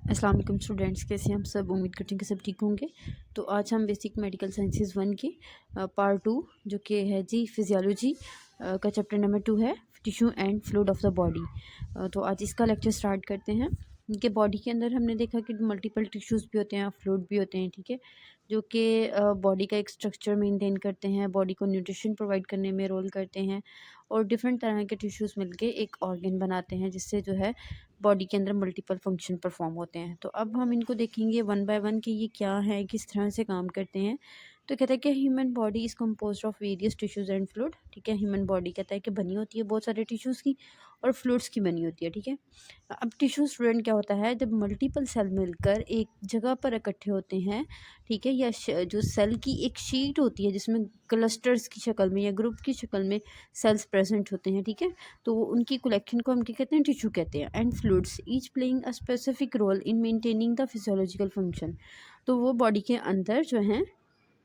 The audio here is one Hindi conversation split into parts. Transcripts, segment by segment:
अस्सलाम वालेकुम स्टूडेंट्स, कैसे हैं हम सब। उम्मीद करते हैं कि सब ठीक होंगे। तो आज हम बेसिक मेडिकल साइंसेस 1 की पार्ट 2 जो कि है जी फिजियोलॉजी का चैप्टर नंबर 2 है, tissue and fluid of the body. तो आज इसका लेक्चर स्टार्ट करते हैं। इनके बॉडी के अंदर हमने देखा कि मल्टीपल टिश्यूज़ भी होते हैं, फ्लूइड भी होते हैं, ठीक है, जो कि बॉडी का एक स्ट्रक्चर मेंटेन करते हैं, बॉडी को न्यूट्रिशन प्रोवाइड करने में रोल करते हैं, और डिफरेंट तरह के टिश्यूज़ मिलके एक ऑर्गन बनाते हैं जिससे जो है बॉडी के अंदर मल्टीपल फंक्शन परफॉर्म होते हैं। तो अब हम इनको देखेंगे वन बाय वन कि ये क्या है, किस तरह से काम करते हैं। तो कहता है कि human body is composed of various tissues and fluid, ठीक है। ह्यूमन बॉडी कहता है कि बनी होती है बहुत सारे टिश्यूज़ की और फ्लूइड्स की बनी होती है, ठीक है। अब टिश्यू स्टूडेंट क्या होता है, जब मल्टीपल सेल मिलकर एक जगह पर इकट्ठे होते हैं, ठीक है, या जो सेल की एक शीट होती है जिसमें क्लस्टर्स की शक्ल में या ग्रुप की शक्ल में सेल्स प्रेजेंट होते हैं, ठीक है, तो उनकी कलेक्शन को हम क्या कहते हैं, टिश्यू कहते हैं। And fluids each playing a specific role in maintaining the physiological function, तो वो बॉडी के अंदर जो हैं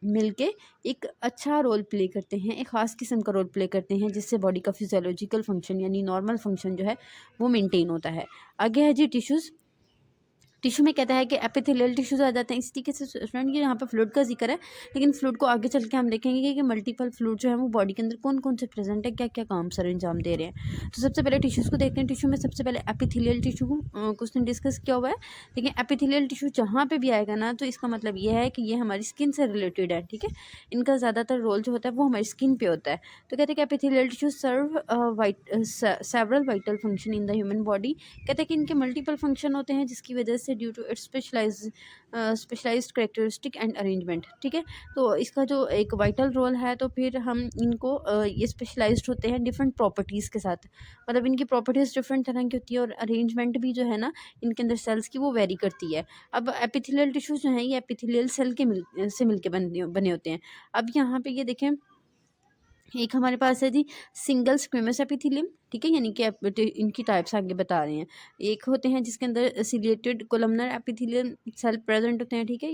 मिलके एक अच्छा रोल प्ले करते हैं, एक ख़ास किस्म का रोल प्ले करते हैं जिससे बॉडी का फिजियोलॉजिकल फंक्शन यानी नॉर्मल फंक्शन जो है वो मेंटेन होता है। आगे है जी टिश्यूज़। टिश्यू में कहता है कि एपिथेलियल टिश्यूज आ जाते हैं। इस तरीके से स्टूडेंट ये यहाँ पर फ्लूइड का जिक्र है, लेकिन फ्लूइड को आगे चल के हम देखेंगे कि मल्टीपल फ्लूइड जो है वो बॉडी के अंदर कौन कौन से प्रेजेंट है, क्या क्या काम सर अंजाम दे रहे हैं। तो सबसे पहले टिश्यूज़ को देखते हैं। टिश्यू में सबसे पहले एपिथेलियल टिश्यू क्वेश्चन डिस्कस किया हुआ है। देखिए एपिथेलियल टिश्यू जहाँ पे भी आएगा ना, तो इसका मतलब ये है कि ये हमारी स्किन से रिलेटेड है, ठीक है। इनका ज़्यादातर रोल जो होता है वो हमारी स्किन पे होता है। तो कहते हैं कि epithelial tissue serve several vital function in the human body. कहते हैं कि इनके मल्टीपल फंक्शन होते हैं जिसकी वजह से due to its specialised characteristic and arrangement, ठीक है। तो इसका जो एक वाइटल रोल है, तो फिर हम इनको ये स्पेशलाइज्ड होते हैं डिफरेंट प्रॉपर्टीज़ के साथ, मतलब इनकी प्रॉपर्टीज़ डिफरेंट तरह की होती है और अरेंजमेंट भी जो है ना इनके अंदर सेल्स की वो वेरी करती है। अब एपिथेलियल टिश्यूज जो हैं ये एपिथेलियल सेल के मिलके बने होते हैं। अब यहाँ पे ये देखें, एक हमारे पास है जी सिंगल स्क्वेमस एपिथेलियम, ठीक है, यानी कि इनकी टाइप्स आगे बता रहे हैं। एक होते हैं जिसके अंदर ciliated columnar epithelium cell present होते हैं, ठीक है।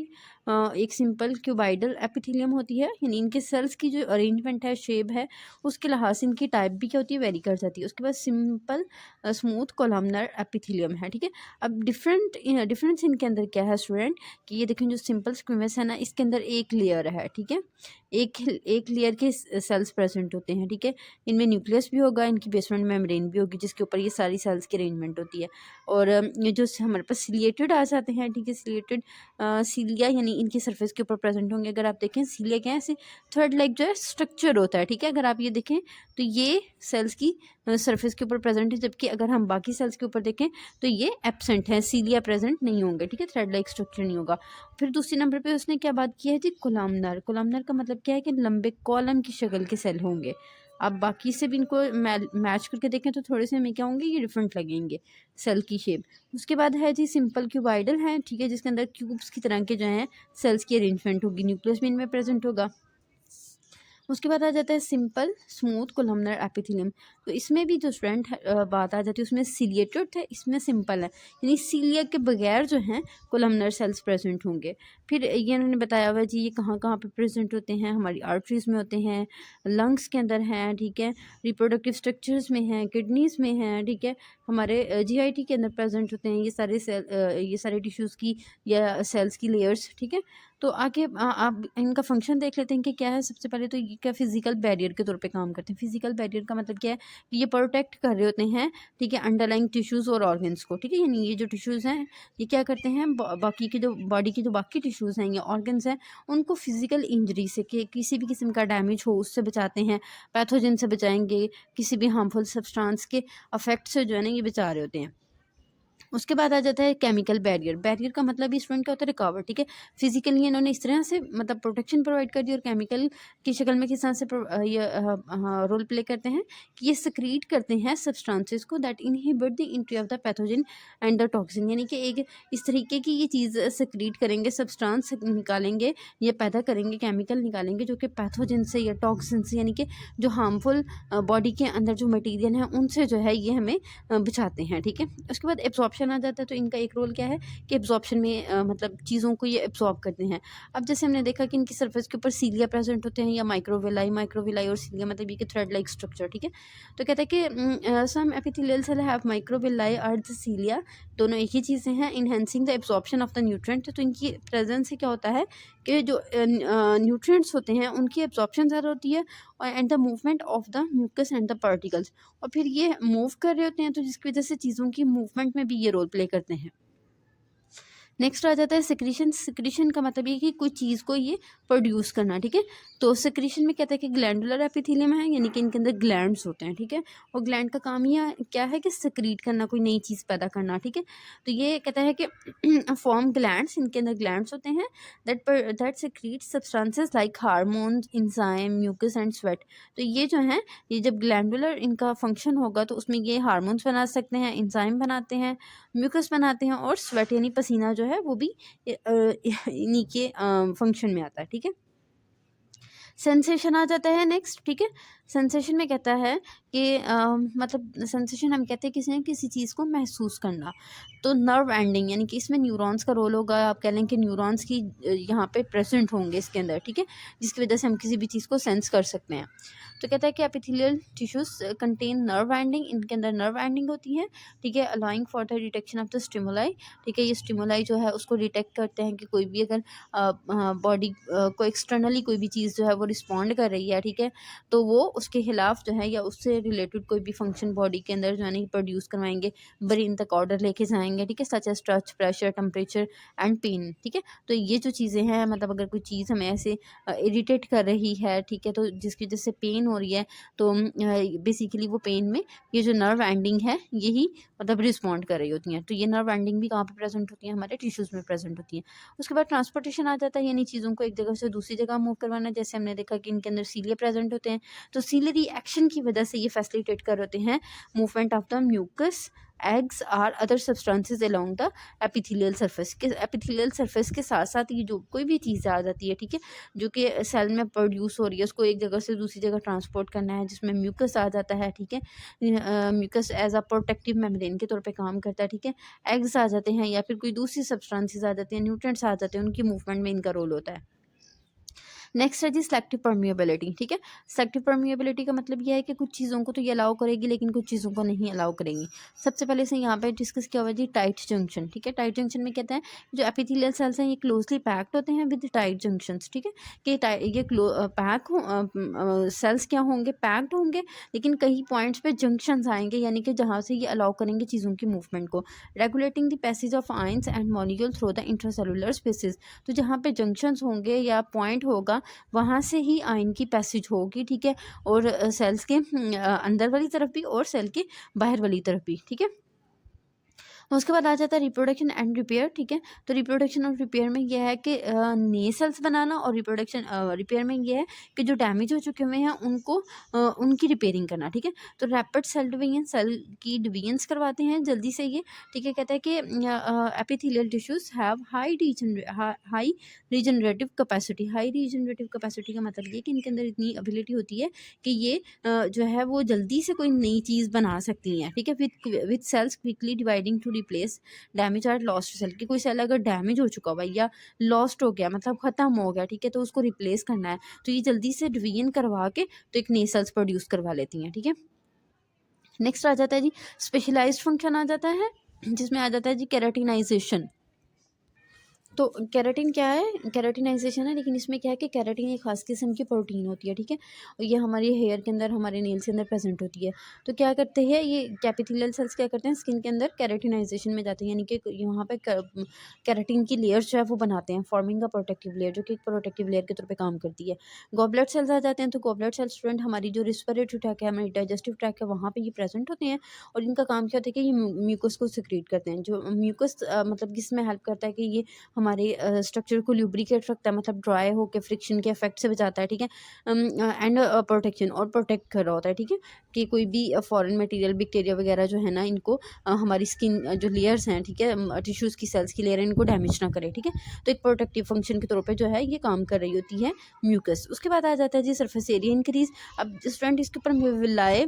एक सिंपल क्यूबाइडल एपिथेलियम होती है, यानी इनके सेल्स की जो अरेंजमेंट है, शेप है, उसके लिहाज से इनकी टाइप भी क्या होती है, वेरी कर जाती है। उसके बाद सिंपल स्मूथ कोलमनर एपिथेलियम है, ठीक है। अब डिफरेंस इनके अंदर क्या है स्टूडेंट, कि ये देखें जो सिंपल स्क्वेमस है ना, इसके अंदर एक लेयर है, ठीक है, एक लेयर के सेल्स प्रेजेंट होते हैं, ठीक है। इनमें न्यूक्लियस भी होगा, इनकी बेसमेंट मेम्ब्रेन भी होगी जिसके ऊपर ये सारी सेल्स की अरेंजमेंट होती है। और ये जो हमारे पास सिलिएटेड आ जाते हैं, ठीक है, सिलिएटेड सीलिया यानी इनकी सरफेस के ऊपर प्रेजेंट होंगे। अगर आप देखें सिलिया क्या है, ऐसे थ्रेड लाइक जो है स्ट्रक्चर होता है, ठीक है। अगर आप ये देखें तो ये सेल्स की सरफेस के ऊपर प्रेजेंट है, जबकि अगर हम बाकी सेल्स के ऊपर देखें तो ये एब्सेंट है, सीलिया प्रेजेंट नहीं होंगे, ठीक है, थ्रेड लाइक स्ट्रक्चर नहीं होगा। फिर दूसरे नंबर पे उसने क्या बात की है जी, कोलामनर। कोलामनर का मतलब क्या है कि लंबे कॉलम की शक्ल के सेल होंगे। आप बाकी से भी इनको मैच करके देखें तो थोड़े से हमें क्या होंगे, ये डिफरेंट लगेंगे सेल की शेप। उसके बाद है जी सिंपल क्यूबाइडल है, ठीक है, जिसके अंदर क्यूब्स की तरह के जो हैं सेल्स की अरेंजमेंट होगी, न्यूक्लियस भी इनमें प्रेजेंट होगा। उसके बाद आ जाता है सिंपल स्मूथ कोलमनर एपिथेलियम। तो इसमें भी जो स्टूडेंट बात आ जाती है, उसमें सिलिएटेड है, इसमें सिंपल है, यानी सीलिया के बगैर जो हैं कोलमनर सेल्स प्रेजेंट होंगे। फिर ये इन्होंने बताया हुआ जी ये कहाँ कहाँ पे प्रेजेंट होते हैं, हमारी आर्टरीज में होते हैं, लंग्स के अंदर हैं, ठीक है, रिप्रोडक्टिव स्ट्रक्चर्स में हैं, किडनीज में हैं, ठीक है, हमारे जीआईटी के अंदर प्रेजेंट होते हैं ये सारे ये सारे टिश्यूज़ की या सेल्स की लेयर्स, ठीक है। तो आगे आप इनका फंक्शन देख लेते हैं कि क्या है। सबसे पहले तो ये क्या फिजिकल बैरियर के तौर पे काम करते हैं। फिजिकल बैरियर का मतलब क्या है कि ये प्रोटेक्ट कर रहे होते हैं, ठीक है, अंडरलाइंग टिश्यूज़ और ऑर्गन्स को, ठीक है, यानी ये जो टिश्यूज़ हैं ये क्या करते हैं, बाकी के जो बॉडी की जो बाकी टिश्यूज़ हैं या ऑर्गन्स हैं उनको फिजिकल इंजरी से, कि किसी भी किस्म का डैमेज हो उससे बचाते हैं, पैथोजन से बचाएंगे, किसी भी हार्मफुल सब्सटेंस के अफेक्ट से जो है ना ये बचा रहे होते हैं। उसके बाद आ जाता है केमिकल बैरियर। बैरियर का मतलब भी स्टूडेंट क्या होता है, रिकवर, ठीक है। फिजिकली इन्होंने इस तरह से मतलब प्रोटेक्शन प्रोवाइड कर दी, और केमिकल की शक्ल में किस तरह से ये रोल प्ले करते हैं कि ये सक्रीट करते हैं सब्सटेंसेस को that inhibit the entry of the pathogen and the toxin, यानी कि एक इस तरीके की ये चीज़ सक्रीट करेंगे, सब्सटेंस निकालेंगे, ये पैदा करेंगे, केमिकल निकालेंगे जो कि पैथोजन से या टॉक्सिन से, यानी कि जो हार्मफुल बॉडी के अंदर जो मटीरियल हैं उनसे जो है ये हमें बचाते हैं, ठीक है। उसके बाद एब्जॉर्प्शन एब्जॉर्प्शन आ जाता है, तो इनका एक रोल क्या है कि एब्जॉर्प्शन में मतलब चीज़ों को ये एब्जॉर्ब करते हैं। अब जैसे हमने देखा कि इनकी सरफेस के ऊपर सीलिया प्रेजेंट होते हैं या माइक्रोविलाई और सीलिया मतलब ये कि थ्रेड लाइक स्ट्रक्चर, ठीक है। तो कहते हैं कि सम एपिथेलियल सेल हैव माइक्रोविलाई और द सीलिया, दोनों एक ही चीज़ें हैं, enhancing the absorption of the nutrient. तो इनकी प्रेजेंस से क्या होता है कि जो न्यूट्रिएंट्स होते हैं उनकी एब्जॉर्प्शन ज़्यादा होती है and the movement of the mucus and the particles, और फिर ये मूव कर रहे होते हैं तो जिसकी वजह से चीज़ों की मूवमेंट में भी ये रोल प्ले करते हैं। नेक्स्ट आ जाता है सिक्रीशन। सिक्रीशन का मतलब ये कि कोई चीज़ को ये प्रोड्यूस करना, ठीक है। तो सिक्रीशन में कहता है कि ग्लैंडुलर एपिथेलियम है, यानी कि इनके अंदर ग्लैंड्स होते हैं, ठीक है। और ग्लैंड का काम ही क्या है कि सिक्रीट करना, कोई नई चीज़ पैदा करना, ठीक है। तो ये कहता है कि फॉर्म ग्लैंड्स, इनके अंदर ग्लैंड्स होते हैं that secrete substances like hormones, enzyme, mucus and sweat. तो ये जो है, ये जब ग्लैंडुलर इनका फंक्शन होगा तो उसमें ये हार्मोन्स बना सकते हैं, एंजाइम बनाते हैं, म्यूकस बनाते हैं, और स्वेट यानी पसीना जो है वो भी इन्हीं के फंक्शन में आता है, ठीक है। सेंसेशन आ जाता है नेक्स्ट, ठीक है। सेंसेशन में कहता है कि मतलब सेंसेशन हम कहते हैं किसी चीज़ को महसूस करना। तो नर्व एंडिंग यानी कि इसमें न्यूरॉन्स का रोल होगा, आप कह लें कि न्यूरॉन्स की यहाँ पे प्रेजेंट होंगे इसके अंदर, ठीक है, जिसकी वजह से हम किसी भी चीज़ को सेंस कर सकते हैं। तो कहता है कि epithelial tissues contain nerve ending, इनके अंदर नर्व एंडिंग होती है, ठीक है, allowing for the detection of the stimuli, ठीक है। ये स्टिमुलाई जो है उसको डिटेक्ट करते हैं कि कोई भी अगर बॉडी को एक्सटर्नली कोई भी चीज़ जो है वो रिस्पॉन्ड कर रही है, ठीक है, तो वो उसके खिलाफ जो है या उससे रिलेटेड कोई भी फंक्शन बॉडी के अंदर जो है ना प्रोड्यूस करवाएंगे, ब्रेन तक ऑर्डर लेके जाएंगे, ठीक है, such as touch, pressure, temperature and pain, ठीक है। तो ये जो चीज़ें हैं, मतलब अगर कोई चीज़ हमें ऐसे इरिटेट कर रही है, ठीक है, तो जिसकी वजह से पेन हो रही है, तो बेसिकली वो पेन में ये जो नर्व एंडिंग है यही मतलब रिस्पॉन्ड कर रही होती हैं। तो ये नर्व एंडिंग भी कहाँ पे प्रेजेंट होती है, हमारे टिश्यूज़ में प्रेजेंट होती है। उसके बाद ट्रांसपोर्टेशन आ जाता है, यानी चीज़ों को एक जगह से दूसरी जगह मूव करवाना। जैसे हमने देखा कि इनके अंदर सीलिया प्रेजेंट होते हैं, तो सीलियरी एक्शन की वजह से ये फैसिलिटेट कर होते हैं movement of the mucus, eggs or other substances along the epithelial surface. के एपिथेलियल सरफेस के साथ साथ ये जो कोई भी चीज़ आ जाती है, ठीक है, जो कि सेल में प्रोड्यूस हो रही है, उसको एक जगह से दूसरी जगह ट्रांसपोर्ट करना है, जिसमें म्यूकस आ जाता है, ठीक है। Mucus as a protective membrane के तौर पे काम करता है, ठीक है। एग्स आ जाते हैं या फिर कोई दूसरी सब्सटेंसेस आ जाती हैं, न्यूट्रिएंट्स आ जाते हैं, उनकी मूवमेंट में इनका रोल होता है। नेक्स्ट है जी सेलेक्टिव परमिएबिलिटी, ठीक है। सेलेक्टिव परमिएबिलिटी का मतलब यह है कि कुछ चीज़ों को तो ये अलाउ करेगी लेकिन कुछ चीज़ों को नहीं अलाउ करेंगी। सबसे पहले से यहाँ पे डिस्कस किया हुआ जी टाइट जंक्शन, ठीक है। टाइट जंक्शन में कहते हैं जो एपिथेलियल सेल्स हैं ये क्लोजली पैक्ड होते हैं विद टाइट जंक्शंस, ठीक है, कि ये पैक हो सेल्स क्या होंगे, पैक्ड होंगे, लेकिन कई पॉइंट्स पे जंक्शंस आएंगे, यानी कि जहाँ से ये अलाउ करेंगे चीज़ों की मूवमेंट को। Regulating the passage of ions and molecule through the intracellular spaces. तो जहाँ पे जंक्शंस होंगे या पॉइंट होगा वहाँ से ही आयन की पैसेज होगी, ठीक है, और सेल्स के अंदर वाली तरफ भी और सेल के बाहर वाली तरफ भी, ठीक है। उसके बाद आ जाता है रिप्रोडक्शन एंड रिपेयर, ठीक है। तो रिप्रोडक्शन और रिपेयर में यह है कि नए सेल्स बनाना, और रिपेयर में यह है कि जो डैमेज हो चुके हुए हैं उनको उनकी रिपेयरिंग करना, ठीक है। तो रैपिड सेल डिवीजन, सेल की डिवीजन्स करवाते हैं जल्दी से ये, ठीक है। कहता है कि epithelial tissues have high regenerative capacity. High regenerative capacity का मतलब ये कि इनके अंदर इतनी एबिलिटी होती है कि ये जो है वो जल्दी से कोई नई चीज़ बना सकती हैं, ठीक है। With cells quickly dividing to replace damage or lost cell. कि कोई सेल अगर डैमेज हो चुका हुआ या लॉस्ट हो गया मतलब ख़त्म हो गया, ठीक है, तो उसको रिप्लेस करना है, तो ये जल्दी से डिवीजन करवा के तो एक नई सेल्स प्रोड्यूस करवा लेती हैं, ठीक है। नेक्स्ट आ जाता है जी स्पेशलाइज्ड फंक्शन आ जाता है, जिसमें आ जाता है जी केराटिनाइजेशन। तो केराटिन क्या है, केराटिनाइजेशन है, लेकिन इसमें क्या है कि केराटिन एक खास किस्म की प्रोटीन होती है, ठीक है, और ये हमारे हेयर के अंदर, हमारे नेल्स के अंदर प्रेजेंट होती है। तो क्या करते हैं ये एपिथेलियल सेल्स, क्या करते हैं स्किन के अंदर केराटिनाइजेशन में जाते हैं, यानी कि यहाँ पे केराटिन की लेयर्स जो है वो बनाते हैं, फॉर्मिंग का प्रोटेक्टिव लेयर, जो कि एक प्रोटेक्टिव लेयर के तौर पर काम करती है। गॉबलेट सेल्स आ जाते हैं, तो गॉबलेट सेल्स स्टूडेंट हमारी जो रिस्पिरेटरी ट्रैक है, हमारी डाइजेस्टिव ट्रैक है, वहाँ पर ये प्रेजेंट होते हैं, और इनका काम क्या होता है कि ये म्यूकस को सिक्रीट करते हैं। जो म्यूकस मतलब किसमें हेल्प करता है कि ये हमारे स्ट्रक्चर को ल्यूब्रिकेट रखता है, मतलब ड्राई होकर फ्रिक्शन के इफेक्ट से बचाता है, ठीक है, एंड प्रोटेक्शन और प्रोटेक्ट कर रहा होता है, ठीक है, कि कोई भी फॉरेन मटेरियल, बैक्टीरिया वगैरह जो है ना, इनको हमारी स्किन जो लेयर्स हैं, ठीक है, टिश्यूज़ की सेल्स की लेयर है, इनको डैमेज ना करे, ठीक है। तो एक प्रोटेक्टिव फंक्शन के तौर पे जो है ये काम कर रही होती है म्यूकस। उसके बाद आ जाता है जी सरफेस एरिया इंक्रीज। अब स्टूडेंट इसके ऊपर विलाए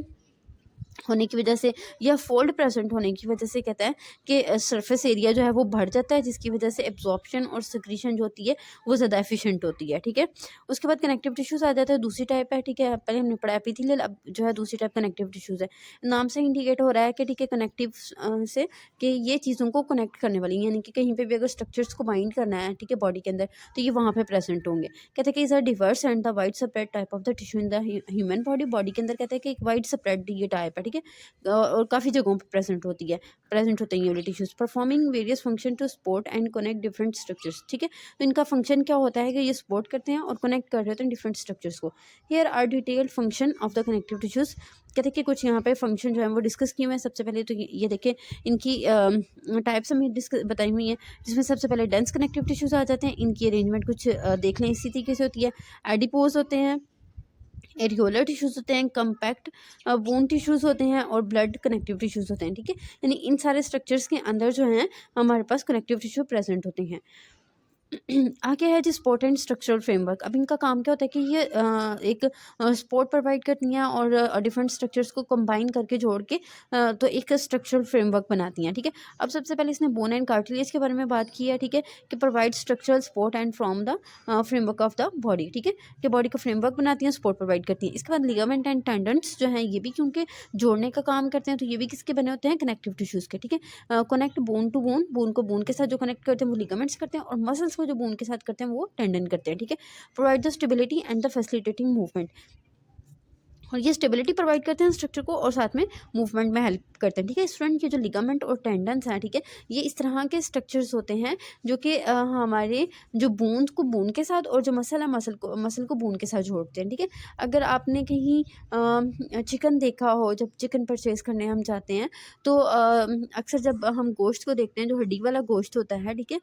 होने की वजह से या फोल्ड प्रेजेंट होने की वजह से कहता है कि सरफेस एरिया जो है वो बढ़ जाता है, जिसकी वजह से एब्जॉर्प्शन और सिक्रीशन जो होती है वो ज़्यादा एफिशिएंट होती है। ठीक है, उसके बाद कनेक्टिव टिश्यूज़ आ जाता है, दूसरी टाइप है। ठीक है, पहले हमने पढ़ा एपिथेलियल, अब जो है दूसरी टाइप कनेक्टिव टिश्यूज़ है। नाम से इंडिकेट हो रहा है कि ठीक है कनेक्टिव से कि ये चीज़ों को कनेक्ट करने वाली, यानी कि कहीं पर भी अगर स्ट्रक्चर्स को बाइंड करना है ठीक है बॉडी के अंदर, तो ये वहाँ पर प्रेजेंट होंगे। कहते हैं कि is a Divers and the wide separate type of the tissue in the human body के अंदर कहते हैं कि एक वाइड सेपरेट ये टाइप है। ठीक है, और काफ़ी जगहों पर प्रेजेंट होते हैं ये वाले tissues, performing various function to support and connect different structures. ठीक है, तो इनका फंक्शन क्या होता है कि ये सपोर्ट करते हैं और कनेक्ट कर रहे होते हैं डिफरेंट स्ट्रक्चर्स को। Here are detailed function of the connective tissues. कहते हैं कि कुछ यहाँ पे फंक्शन जो है वो डिस्कस किए हुए हैं। सबसे पहले तो ये देखें, इनकी टाइप्स हमें डिस्कस बताई हुई हैं, जिसमें सबसे पहले डेंस कनेक्टिव टिश्यूज़ आ जाते हैं। इनकी अरेंजमेंट कुछ देख लें, इसी तरीके से होती है। एडिपोज होते हैं, एरियोलर टिश्यूज़ होते हैं, कम्पैक्ट बोन टिश्यूज़ होते हैं और ब्लड कनेक्टिव टिश्यूज़ होते हैं। ठीक है, यानी इन सारे स्ट्रक्चर्स के अंदर जो हैं हमारे पास कनेक्टिव टिश्यू प्रेजेंट होते हैं। आगे है जी सपोर्ट एंड स्ट्रक्चरल फ्रेमवर्क। अब इनका काम क्या होता है कि ये एक सपोर्ट प्रोवाइड करती हैं और डिफरेंट स्ट्रक्चर्स को कंबाइन करके जोड़ के तो एक स्ट्रक्चरल फ्रेमवर्क बनाती हैं। ठीक है, अब सबसे पहले इसने बोन एंड कार्टिलेज के बारे में बात की है। ठीक है, कि provide structural support and from the framework of the body. ठीक है, कि बॉडी का फ्रेमवर्क बनाती हैं, सपोर्ट प्रोवाइड करती हैं। इसके बाद लिगामेंट एंड टेंडन्स जो हैं ये भी क्योंकि जोड़ने का काम करते हैं, तो ये भी किसके बने होते हैं, कनेक्टिव टिश्यूज़ के। ठीक है, connect bone to bone, bone को बोन के साथ जो कनेक्ट करते हैं वो लिगामेंट्स करते हैं, और मसल्स को जो बोन के साथ करते हैं वो टेंडन करते हैं। ठीक है, provide the stability and the facilitating movement, और ये स्टेबिलिटी प्रोवाइड करते हैं स्ट्रक्चर को और साथ में मूवमेंट में हेल्प करते हैं। ठीक है, स्टूडेंट, ये जो लिगामेंट और टेंडन्स हैं ठीक है, ये इस तरह के स्ट्रक्चर्स होते हैं जो कि हमारे जो बोन्स को बोन के साथ और जो मसल है मसल को बोन के साथ जोड़ते हैं। ठीक है, अगर आपने कहीं चिकन देखा हो, जब चिकन परचेज़ करने हम जाते हैं तो अक्सर जब हम गोश्त को देखते हैं, जो हड्डी वाला गोश्त होता है ठीक है,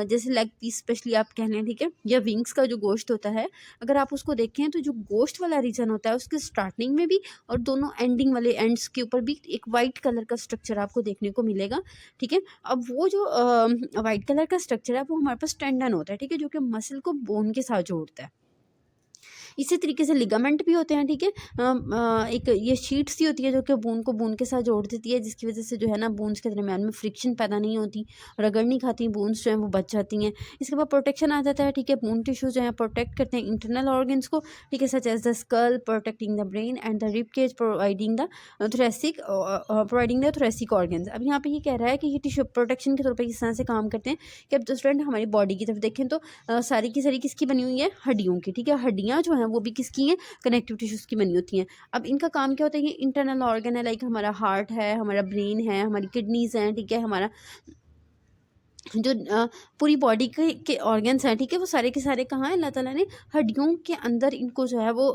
जैसे लेग पीस स्पेशली आप कह लें, ठीक है, या विंग्स का जो गोश्त होता है, अगर आप उसको देखें तो जो गोश्त वाला रीजन होता है उसके स्टार्टिंग में भी और दोनों एंडिंग वाले एंड्स के ऊपर भी एक वाइट कलर का स्ट्रक्चर आपको देखने को मिलेगा। ठीक है, अब वो जो वाइट कलर का स्ट्रक्चर है वो हमारे पास टेंडन होता है। ठीक है, जो कि मसल को बोन के साथ जोड़ता है। इसी तरीके से लिगामेंट भी होते हैं। ठीक है, एक ये शीट सी होती है जो कि बोन को बोन के साथ जोड़ देती है, जिसकी वजह से जो है ना बोन्स के दरमियान में फ्रिक्शन पैदा नहीं होती, रगड़ नहीं खाती, बोन्स जो है वो बच जाती हैं। इसके बाद प्रोटेक्शन आ जाता है। ठीक है, बोन टिश्यू जो है प्रोटेक्ट करते हैं इंटरनल ऑर्गन्स को। ठीक है, such as the skull protecting the brain and the rib cage providing the thoracic organs. अब यहाँ पे ये कह रहा है कि ये टिश्यू प्रोटेक्शन के तौर पर इस तरह से काम करते हैं कि अब जो स्टूडेंट हमारी बॉडी की तरफ देखें तो सारी की सारी किसकी बनी हुई है, हड्डियों की। ठीक है, हड्डियाँ जो हैं वो भी किसकी हैं, कनेक्टिव टिश्यूज़ की बनी होती हैं। अब इनका काम क्या होता है, ये इंटरनल ऑर्गन है, लाइक हमारा हार्ट है, हमारा ब्रेन है, हमारी किडनीज़ हैं। ठीक है, हमारा जो पूरी बॉडी के ऑर्गन्स हैं ठीक है, वो सारे के सारे कहाँ हैं, अल्लाह ताला ने हड्डियों के अंदर इनको जो है वो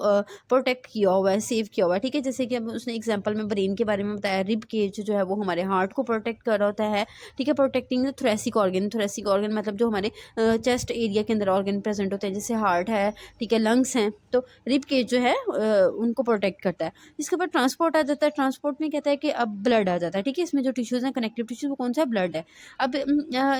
प्रोटेक्ट किया हुआ है, सेव किया हुआ है। ठीक है, जैसे कि अब उसने एग्जांपल में ब्रेन के बारे में बताया, रिब केज जो है वो हमारे हार्ट को प्रोटेक्ट कर रहा होता है। ठीक है, प्रोटेक्टिंग द थोरेसिक ऑर्गन मतलब जो हमारे चेस्ट एरिया के अंदर ऑर्गन प्रेजेंट होते हैं, जैसे हार्ट है, ठीक है, लंग्स हैं, तो रिब केज जो है उनको प्रोटेक्ट करता है। इसके बाद ट्रांसपोर्ट आ जाता है। ट्रांसपोर्ट में कहता है कि अब ब्लड आ जाता है। ठीक है, इसमें जो टिश्यूज़ हैं कनेक्टिव टिश्यूज़ वो कौन सा है, ब्लड है। अब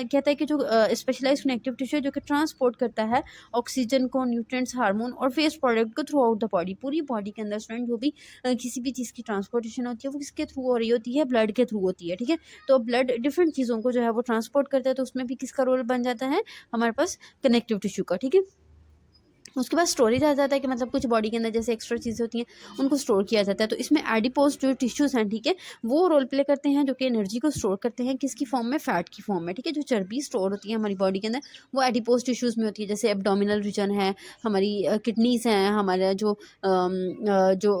कहता है कि जो स्पेशलाइज कनेक्टिव टिश्यू जो कि ट्रांसपोर्ट करता है ऑक्सीजन को, न्यूट्रिएंट्स, हार्मोन और वेस्ट प्रोडक्ट को थ्रू आउट द बॉडी, पूरी बॉडी के अंदर स्टूडेंट जो भी किसी भी चीज़ की ट्रांसपोर्टेशन होती है वो किसके थ्रू हो रही होती है, ब्लड के थ्रू होती है। ठीक है, तो ब्लड डिफरेंट चीज़ों को जो है वो ट्रांसपोर्ट करता है, तो उसमें भी किसका रोल बन जाता है, हमारे पास कनेक्टिव टिश्यू का। ठीक है, उसके बाद स्टोरेज आ जाता है कि मतलब कुछ बॉडी के अंदर जैसे एक्स्ट्रा चीज़ें होती हैं उनको स्टोर किया जाता है, तो इसमें एडिपोज जो टिश्यूज़ हैं ठीक है, वो रोल प्ले करते हैं, जो कि एनर्जी को स्टोर करते हैं किसकी फॉर्म में, फैट की फॉर्म में। ठीक है, जो चर्बी स्टोर होती है हमारी बॉडी के अंदर वो एडिपोज टिश्यूज़ में होती है, जैसे एब्डोमिनल रीजन है, हमारी किडनीज़ हैं, हमारा जो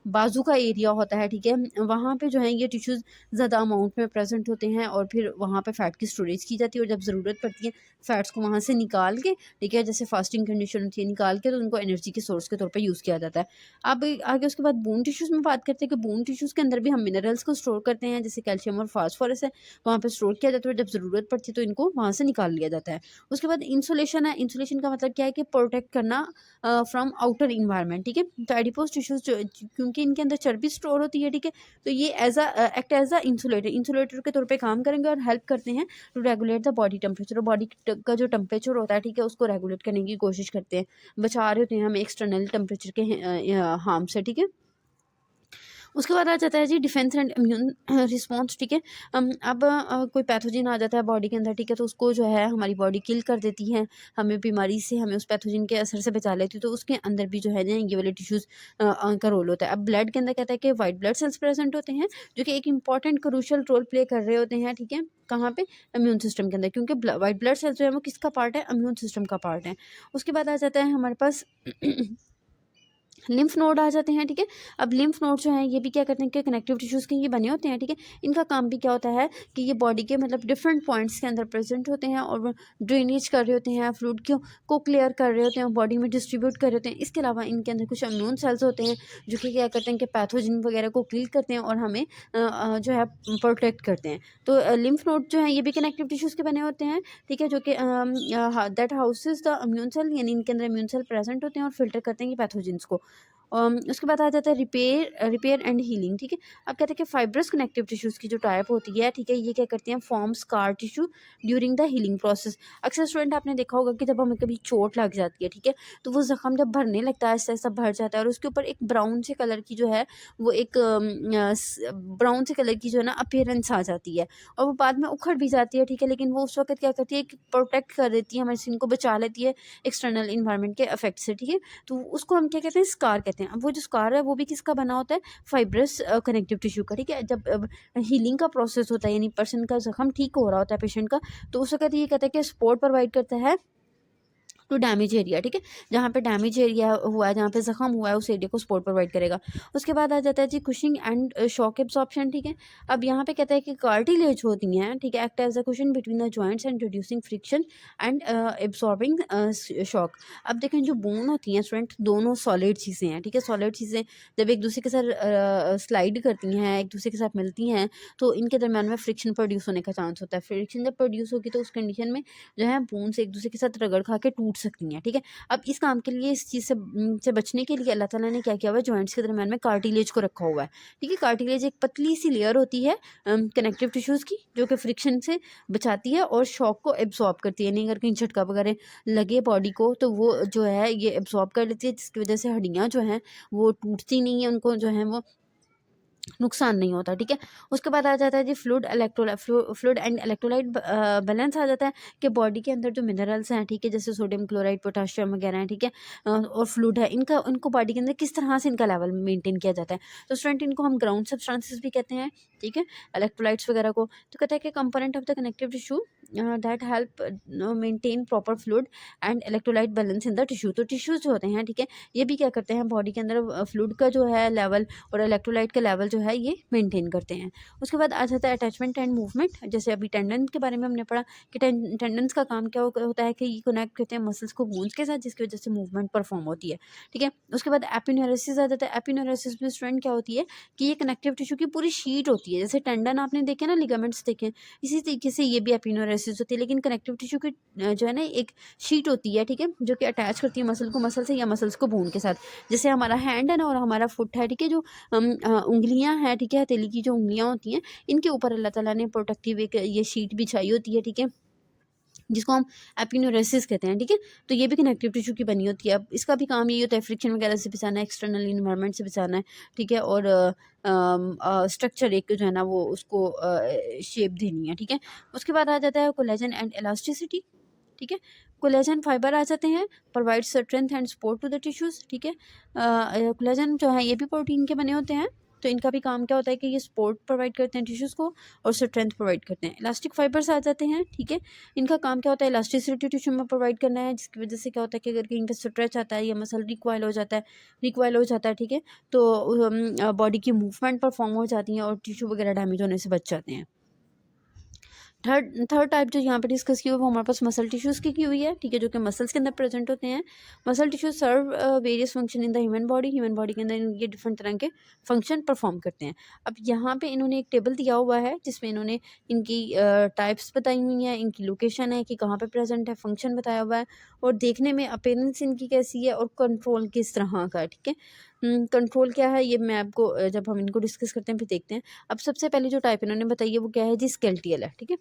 बाजू का एरिया होता है। ठीक है, वहाँ पे जो है ये टिश्यूज़ ज़्यादा अमाउंट में प्रेजेंट होते हैं और फिर वहाँ पे फ़ैट की स्टोरेज की जाती है, और जब ज़रूरत पड़ती है फ़ैट्स को वहाँ से निकाल के, ठीक है, जैसे फास्टिंग कंडीशन होती है, निकाल के तो उनको एनर्जी के सोर्स के तौर पे यूज़ किया जाता है। अब आगे उसके बाद बोन टिश्यूज़ में बात करते हैं कि बोन टिश्यूज़ के अंदर भी हम मिनरल्स को स्टोर करते हैं, जैसे कैल्शियम और फास्फोरस है, वहाँ पे स्टोर किया जाता है, जब ज़रूरत पड़ती है तो इनको वहाँ से निकाल लिया जाता है। उसके बाद इंसुलेशन है। इंसुलेशन का मतलब क्या है कि प्रोटेक्ट करना फ्रॉम आउटर इन्वायरमेंट। ठीक है, तो एडिपोज टिश्यूज़ क्योंकि इनके अंदर चर्बी स्टोर होती है, ठीक है, तो ये एक्ट एज अ इंसुलेटर के तौर पे काम करेंगे और हेल्प करते हैं to regulate the body temperature. और बॉडी का जो टेम्परेचर होता है ठीक है, उसको रेगुलेट करने की कोशिश करते हैं, बचा रहे होते हैं हम एक्सटर्नल टेम्परेचर के हार्म से। ठीक है, उसके बाद आ जाता है जी डिफेंस एंड इम्यून रिस्पॉन्स, ठीक है। अब कोई पैथोजन आ जाता है बॉडी के अंदर, ठीक है, तो उसको जो है हमारी बॉडी किल कर देती है, हमें बीमारी से हमें उस पैथोजन के असर से बचा लेती है, तो उसके अंदर भी जो है ना ये वाले टिश्यूज़ का रोल होता है। अब ब्लड के अंदर कहता है कि वाइट ब्लड सेल्स प्रेजेंट होते हैं जो कि एक इंपॉर्टेंट क्रूशल रोल प्ले कर रहे होते हैं, ठीक है, कहाँ पे, इम्यून सिस्टम के अंदर, क्योंकि वाइट ब्लड सेल्स जो है वो किसका पार्ट है, इम्यून सिस्टम का पार्ट है। उसके बाद आ जाता है हमारे पास लिम्फ नोड आ जाते हैं, ठीक है। अब लिम्फ नोड जो है ये भी क्या करते हैं कि कनेक्टिव टिश्यूज़ के ये बने होते हैं, ठीक है। इनका काम भी क्या होता है कि ये बॉडी के मतलब डिफरेंट पॉइंट्स के अंदर प्रेजेंट होते हैं और ड्रेनेज कर रहे होते हैं, फ्लूइड को क्लियर कर रहे होते हैं, बॉडी में डिस्ट्रीब्यूट कर रहे होते हैं। इसके अलावा इनके अंदर कुछ इम्यून सेल्स होते हैं जो कि क्या करते हैं कि पैथोजन वगैरह को किल करते हैं और हमें जो है प्रोटेक्ट करते हैं। तो लिम्फ नोड जो है ये भी कनेक्टिव टिश्यूज़ के बने होते हैं, ठीक है, जो कि that houses the immune cell, यानी इनके अंदर इम्यून सेल प्रेजेंट होते हैं और फिल्टर करते हैं ये पैथोजेंस को। उसके बाद आ जाता है रिपेयर एंड हीलिंग, ठीक है। अब कहते हैं कि फाइब्रस कनेक्टिव टिश्यूज़ की जो टाइप होती है, ठीक है, ये क्या करती हैं, form scar tissue during the healing process. अक्सर स्टूडेंट आपने देखा होगा कि जब हमें कभी चोट लग जाती है, ठीक है, तो वो ज़ख्म जब भरने लगता है, ऐसा ऐसा भर जाता है और उसके ऊपर एक ब्राउन से कलर की जो है वो एक ब्राउन से कलर की जो है ना अपीयरेंस आ जाती है और वो बाद में उखड़ भी जाती है, ठीक है, लेकिन वो उस वक्त क्या करती है कि प्रोटेक्ट कर देती है, हमारी स्किन को बचा लेती है एक्सटर्नल इन्वायरमेंट के इफेक्ट से, ठीक है। तो उसको हम क्या कहते हैं, स्कार कहते हैं। अब वो जो स्कार है वो भी किसका बना होता है, फाइब्रस कनेक्टिव टिश्यू का, ठीक है। जब हीलिंग का प्रोसेस होता है, यानी पर्सन का जख्म ठीक हो रहा होता है पेशेंट का, तो उस वक्त ये कहता है कि सपोर्ट प्रोवाइड करता है टू डैमेज एरिया, ठीक है, जहाँ पे डैमेज एरिया हुआ है, जहाँ पे जख्म हुआ है, उस एरिया को सपोर्ट प्रोवाइड करेगा। उसके बाद आ जाता है जी कुशिंग एंड शॉक एब्जॉर्प्शन, ठीक है। अब यहाँ पे कहता है कि कार्टिलेज होती हैं, ठीक है, act as a cushion between the joints and reducing friction and absorbing shock. अब देखें जो बोन होती हैं स्टूडेंट, दोनों सॉलिड चीज़ें हैं, ठीक है। सॉलिड चीज़ें जब एक दूसरे के साथ स्लाइड करती हैं, एक दूसरे के साथ मिलती हैं, तो इनके दरम्यान में फ्रिक्शन प्रोड्यूस होने का चांस होता है। फ्रिक्शन जब प्रोड्यूस होगी तो उस कंडीशन में जो है बोन्स एक दूसरे के साथ रगड़ खा के टूट सकती हैं, ठीक है। अब इस काम के लिए, इस चीज़ से बचने के लिए अल्लाह ताला ने क्या किया हुआ है, जॉइंट्स के दरम्यान में कार्टिलेज को रखा हुआ है, ठीक है। कार्टिलेज एक पतली सी लेयर होती है कनेक्टिव टिश्यूज़ की, जो कि फ्रिक्शन से बचाती है और शॉक को एब्जॉर्ब करती है, यानी अगर कहीं झटका वगैरह लगे बॉडी को तो वो जो है ये एब्जॉर्ब कर लेती है, जिसकी वजह से हड्डियाँ जो हैं वो टूटती नहीं है, उनको जो है वो नुकसान नहीं होता, ठीक है। उसके बाद आ जाता है जी फ्लूइड एंड इलेक्ट्रोलाइट बैलेंस आ जाता है कि बॉडी के अंदर जो मिनरल्स हैं, ठीक है, जैसे सोडियम क्लोराइड, पोटाशियम वगैरह हैं, ठीक है, और फ्लूइड है, इनको बॉडी के अंदर किस तरह से इनका लेवल मेंटेन किया जाता है। तो स्टूडेंट इनको हम ग्राउंड सब्सटेंसेस भी कहते हैं, ठीक है, इलेक्ट्रोलाइट्स वगैरह को। तो कहता है कि component of the connective tissue that help maintain proper fluid and electrolyte balance in the tissue. तो टिश्यूज जो होते हैं, ठीक है, ये भी क्या करते हैं, बॉडी के अंदर फ्लूइड का जो है लेवल और इलेक्ट्रोलाइट का लेवल जो है ये मेंटेन करते हैं। उसके बाद आ जाता है अटैचमेंट एंड मूवमेंट। जैसे अभी टेंडन के बारे में हमने पढ़ा कि टेंडन्स का काम क्या होता है कि ये कनेक्ट करते हैं मसल्स को बोन्स के साथ, जिसकी वजह से मूवमेंट परफॉर्म होती है, ठीक है। उसके बाद एपिन्यूरोसिस आ जाता है। एपिन्यूरोसिस में स्टूडेंट क्या होती है कि ये कनेक्टिव टिश्यू की पूरी शीट होती है, जैसे टेंडन आपने देखे ना, लिगामेंट्स देखे, इसी तरीके से ये भी एपिन्यूरोसिस होती है, लेकिन कनेक्टिव टिश्यू की जो है ना एक शीट होती है, ठीक है, जो कि अटैच करती है मसल को मसल से या मसल्स को बोन के साथ। जैसे हमारा हैंड है ना और हमारा फुट है, ठीक है, जो उंगलियां हैं, ठीक है, हथेली की जो उंगलियां होती हैं, इनके ऊपर अल्लाह ताला ने प्रोटेक्टिव एक ये शीट बिछाई होती है, ठीक है, जिसको हम एपिन्यूरोसिस कहते हैं, ठीक है। तो ये भी कनेक्टिव टिश्यू की बनी होती है। अब इसका भी काम यही होता है फ्रिक्शन वगैरह से बचाना है, एक्सटर्नल इन्वायरमेंट से बचाना है, ठीक है, और स्ट्रक्चर एक जो है ना वो उसको शेप देनी है, ठीक है। उसके बाद आ जाता है कोलेजन एंड इलास्टिसिटी, ठीक है। कोलेजन फाइबर आ जाते हैं, provide strength and support to the tissues, ठीक है। कोलेजन जो है ये भी प्रोटीन के बने होते हैं, तो इनका भी काम क्या होता है कि ये सपोर्ट प्रोवाइड करते हैं टिश्यूज़ को और स्ट्रेंथ प्रोवाइड करते हैं। इलास्टिक फाइबर्स आ जाते हैं, ठीक है, इनका काम क्या होता है, इलास्टिसिटी टिश्यू में प्रोवाइड करना है, जिसकी वजह से क्या होता है कि अगर कहीं पे स्ट्रेच आता है या मसल रिक्वाइल हो जाता है, ठीक है, तो बॉडी की मूवमेंट परफॉर्म हो जाती है और टिश्यू वगैरह डैमेज होने से बच जाते हैं। थर्ड टाइप जो यहाँ पे डिस्कस की हुई वो हमारे पास मसल टिश्यूज़ की हुई है, ठीक है, जो कि मसल्स के अंदर प्रेजेंट होते हैं। Muscle tissue serve various function in the human body के अंदर ये डिफरेंट तरह के फंक्शन परफॉर्म करते हैं। अब यहाँ पे इन्होंने एक टेबल दिया हुआ है जिसमें इन्होंने इनकी टाइप्स बताई हुई हैं, इनकी लोकेशन है कि कहाँ पे प्रेजेंट है, फंक्शन बताया हुआ है और देखने में अपीयरेंस इनकी कैसी है और कंट्रोल किस तरह का है, ठीक है। कंट्रोल क्या है ये मैं आपको जब हम इनको डिस्कस करते हैं फिर देखते हैं। अब सबसे पहले जो टाइप इन्होंने बताई है वो क्या है जी, स्केल्टियल है, ठीक है।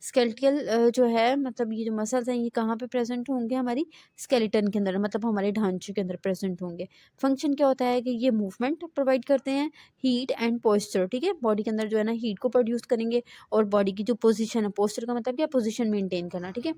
स्केलेटल जो है मतलब ये जो मसल्स हैं ये कहाँ पे प्रेजेंट होंगे, हमारी स्केलेटन के अंदर, मतलब हमारे ढांचे के अंदर प्रेजेंट होंगे। फंक्शन क्या होता है कि ये मूवमेंट प्रोवाइड करते हैं, हीट एंड पोस्चर, ठीक है, बॉडी के अंदर जो है ना हीट को प्रोड्यूस करेंगे, और बॉडी की जो पोजीशन है, पोस्चर का मतलब क्या, पोजीशन मेंटेन करना, ठीक है,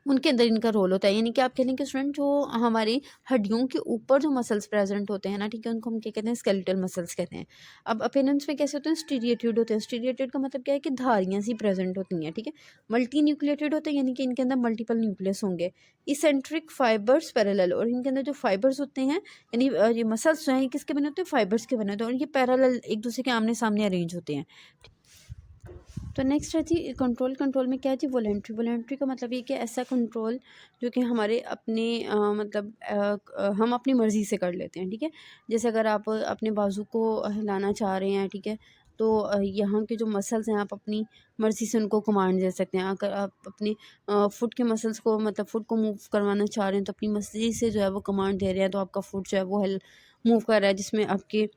उनके अंदर इनका रोल होता है। यानी कि आप कह रहे हैं कि स्टूडेंट जो हमारी हड्डियों के ऊपर जो मसल्स प्रेजेंट होते हैं ना, ठीक है, उनको हम क्या कहते हैं, स्केलेटल मसल्स कहते हैं। अब अपीयरेंस में कैसे होते हैं, स्टीरिएटेड होते हैं। स्टीरिएटेड का मतलब क्या है कि धारियाँ सी प्रेजेंट होती हैं, ठीक है। मल्टी न्यूक्लिएटेड होते हैं, यानी कि इनके अंदर मल्टीपल न्यूक्लियस होंगे। इसेंट्रिक फाइबर्स पैरेलल, और इनके अंदर जो फाइबर्स होते हैं, यानी ये मसल्स जो हैं ये किसके बने होते हैं, फाइबर्स के बने होते हैं, और ये पैरेलल एक दूसरे के आमने सामने अरेंज होते हैं। तो नेक्स्ट है जी कंट्रोल। कंट्रोल में क्या है जी, वॉलेंट्री। वॉलेंट्री का मतलब ये कि ऐसा कंट्रोल जो कि हमारे अपने मतलब हम अपनी मर्ज़ी से कर लेते हैं, ठीक है। जैसे अगर आप अपने बाजू को हिलाना चाह रहे हैं, ठीक है, तो यहाँ के जो मसल्स हैं आप अपनी मर्ज़ी से उनको कमांड दे सकते हैं। अगर आप अपनी फुट के मसल्स को मतलब फुट को मूव करवाना चाह रहे हैं तो अपनी मर्ज़ी से जो है वो कमांड दे रहे हैं, तो आपका फुट जो है वो मूव कर रहा है, जिसमें आपके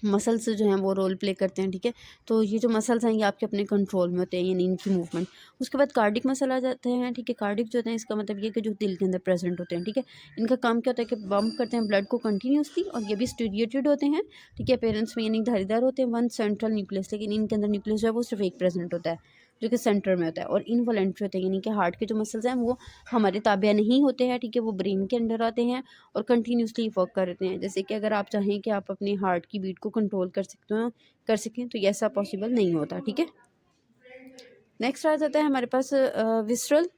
मसल्स जो हैं वो रोल प्ले करते हैं, ठीक है। तो ये जो मसल्स हैं ये आपके अपने कंट्रोल में होते हैं, यानी इनकी मूवमेंट। उसके बाद कार्डिक मसल आ जाते हैं, ठीक है। कार्डिक जो होते हैं इसका मतलब ये कि जो दिल के अंदर प्रेजेंट होते हैं, ठीक है। इनका काम क्या होता है कि पंप करते हैं ब्लड को कंटिन्यूसली, और ये भी स्टीरिएटेड होते हैं, ठीक है। पेरेंट्स में यानी धारीदार होते हैं, वन सेंट्रल न्यूक्लियस, लेकिन इनके अंदर न्यूक्लियस जो है वो सिर्फ एक प्रेजेंट होता है जो कि सेंटर में होता है। और इनवॉलेंट्री होते हैं, यानी कि हार्ट के जो मसल्स हैं वो हमारे ताबे नहीं होते हैं, ठीक है, वो ब्रेन के अंडर आते हैं और कंटिन्यूसली वर्क करते हैं। जैसे कि अगर आप चाहें कि आप अपने हार्ट की बीट को कंट्रोल कर सकें तो ये ऐसा पॉसिबल नहीं होता, ठीक है। नेक्स्ट आ जाता है हमारे पास विसरल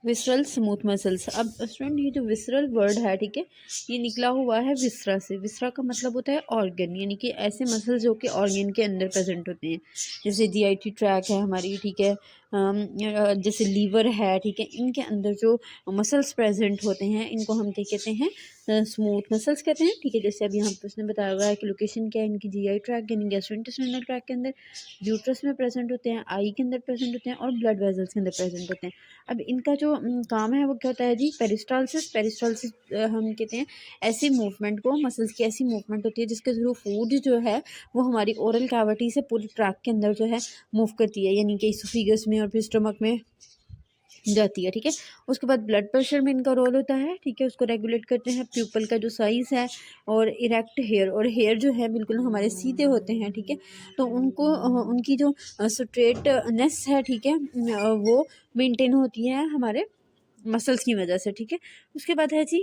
विसरल स्मूथ मसल्स। अब स्टूडेंट ये जो विसरल वर्ड है, ठीक है, ये निकला हुआ है विसरा से। विसरा का मतलब होता है ऑर्गन, यानी कि ऐसे मसल्स जो कि ऑर्गन के अंदर प्रेजेंट होते हैं, जैसे जीआईटी ट्रैक है हमारी, ठीक है, जैसे लीवर है, ठीक है, इनके अंदर जो मसल्स प्रेजेंट होते हैं इनको हम क्या कहते हैं, स्मूथ मसल्स कहते हैं, ठीक है। जैसे अभी यहाँ पर उसने बताया हुआ है कि लोकेशन क्या है इनकी, जीआई ट्रैक यानी गैस्ट्रोइंटेस्टाइनल ट्रैक के अंदर, यूट्रस में प्रेजेंट होते हैं, आई के अंदर प्रेजेंट होते हैं, और ब्लड वेजल्स के अंदर प्रेजेंट होते हैं। अब इनका जो काम है वो क्या होता है जी, पेरिस्टालसिस। पेरिस्टालसिस हम कहते हैं ऐसी मूवमेंट को, मसल्स की ऐसी मूवमेंट होती है जिसके थ्रू फूड जो है वो हमारी ओरल कैविटी से पूरी ट्रैक के अंदर जो है मूव करती है, यानी कि इसोफेगस में और फिर स्टमक में जाती है, ठीक है। उसके बाद ब्लड प्रेशर में इनका रोल होता है, ठीक है, उसको रेगुलेट करते हैं। प्यूपल का जो साइज़ है, और इरेक्ट हेयर, और हेयर जो है बिल्कुल हमारे सीधे होते हैं, ठीक है, तो उनको उनकी जो स्ट्रेटनेस है, ठीक है, वो मेंटेन होती है हमारे मसल्स की वजह से, ठीक है। उसके बाद है जी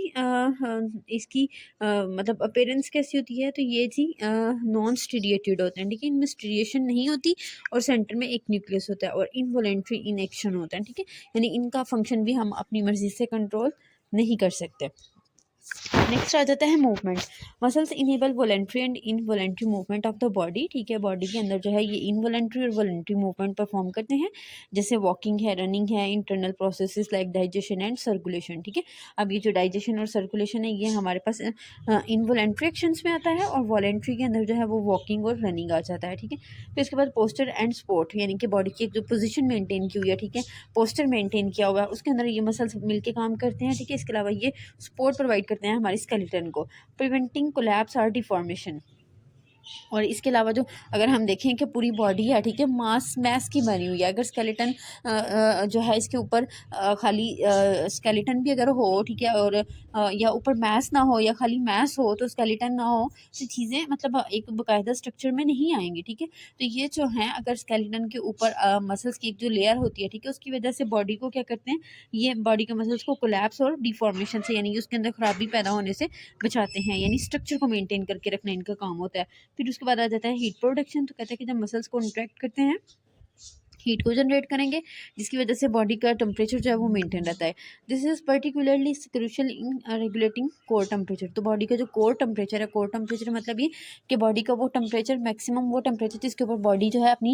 इसकी मतलब अपीयरेंस कैसी होती है, तो ये जी नॉन स्टीरिएटेड होते हैं, ठीक है, इनमें स्टीरिएशन नहीं होती, और सेंटर में एक न्यूक्लियस होता है, और इनवॉलेंट्री इनएक्शन होता है, ठीक है, यानी इनका फंक्शन भी हम अपनी मर्जी से कंट्रोल नहीं कर सकते। नेक्स्ट आ जाता है movement. Muscles enable voluntary and involuntary movement of the body, ठीक है। बॉडी के अंदर जो है ये इनवॉलेंट्री और वॉलेंट्री मूवमेंट परफॉर्म करते हैं, जैसे वॉकिंग है, रनिंग है, internal processes like digestion and circulation, ठीक है। अब ये जो डाइजेशन और सर्कुलेशन है ये हमारे पास इनवॉलेंट्री एक्शंस में आता है, और वॉलेंट्री के अंदर जो है वो वॉकिंग और रनिंग आ जाता है, ठीक है। फिर उसके बाद पोस्चर एंड स्पोर्ट, यानी कि बॉडी की एक जो पोजिशन मेंटेन की हुई है, ठीक है, पोस्चर मेंटेन किया हुआ है, उसके अंदर ये मसल्स मिलकर काम करते हैं, ठीक है। इसके अलावा ये सपोर्ट प्रोवाइड करते हैं हमारी स्केलेटन को, प्रिवेंटिंग कोलैप्स और डिफॉर्मेशन। और इसके अलावा जो अगर हम देखें कि पूरी बॉडी है, ठीक है, मैस की बनी हुई है, अगर स्केलेटन जो है इसके ऊपर खाली स्केलेटन भी अगर हो, ठीक है, और या ऊपर मैस ना हो या खाली मैस हो, तो स्केलेटन ना हो, तो चीज़ें मतलब एक बाकायदा स्ट्रक्चर में नहीं आएंगी, ठीक है। तो ये जो है अगर स्केलेटन के ऊपर मसल्स की एक जो लेयर होती है, ठीक है, उसकी वजह से बॉडी को क्या करते हैं, ये बॉडी के मसल्स को कोलैप्स और डिफॉर्मेशन से, यानी कि उसके अंदर खराबी पैदा होने से बचाते हैं, यानी स्ट्रक्चर को मेनटेन करके रखना इनका काम होता है। फिर उसके बाद आ जाता है हीट प्रोडक्शन। तो कहते हैं कि जब मसल्स को इंट्रैक्ट करते हैं हीट को जनरेट करेंगे, जिसकी वजह से बॉडी का टेम्परेचर जो है वो मेंटेन रहता है। This is particularly crucial in regulating core temperature. तो बॉडी का जो कोर टेम्परेचर है, कोर टेम्परेचर मतलब ये कि बॉडी का वो टेम्परेचर, मैक्सिमम वो टेम्परेचर जिसके ऊपर बॉडी जो है अपनी